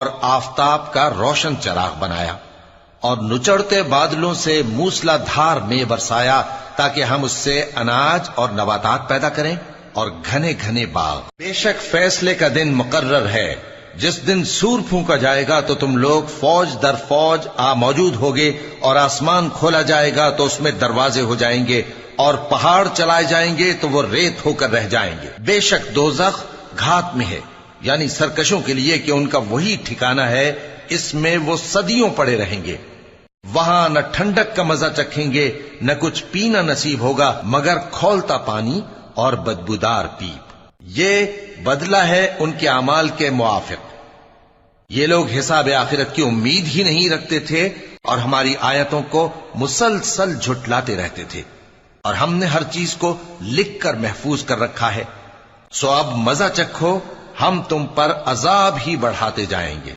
اور آفتاب کا روشن چراغ بنایا، اور نچڑتے بادلوں سے موسلا دھار میں برسایا تاکہ ہم اس سے اناج اور نباتات پیدا کریں اور گھنے گھنے باغ۔ بے شک فیصلے کا دن مقرر ہے، جس دن سور پھونکا جائے گا تو تم لوگ فوج در فوج موجود ہوگے، اور آسمان کھولا جائے گا تو اس میں دروازے ہو جائیں گے، اور پہاڑ چلائے جائیں گے تو وہ ریت ہو کر رہ جائیں گے۔ بے شک دوزخ گھات میں ہے، یعنی سرکشوں کے لیے کہ ان کا وہی ٹھکانہ ہے، اس میں وہ صدیوں پڑے رہیں گے۔ وہاں نہ ٹھنڈک کا مزہ چکھیں گے، نہ کچھ پینا نصیب ہوگا مگر کھولتا پانی اور بدبودار پیپ۔ یہ بدلہ ہے ان کے اعمال کے موافق۔ یہ لوگ حساب آخرت کی امید ہی نہیں رکھتے تھے اور ہماری آیتوں کو مسلسل جھٹلاتے رہتے تھے، اور ہم نے ہر چیز کو لکھ کر محفوظ کر رکھا ہے۔ سو اب مزہ چکھو، ہم تم پر عذاب ہی بڑھاتے جائیں گے۔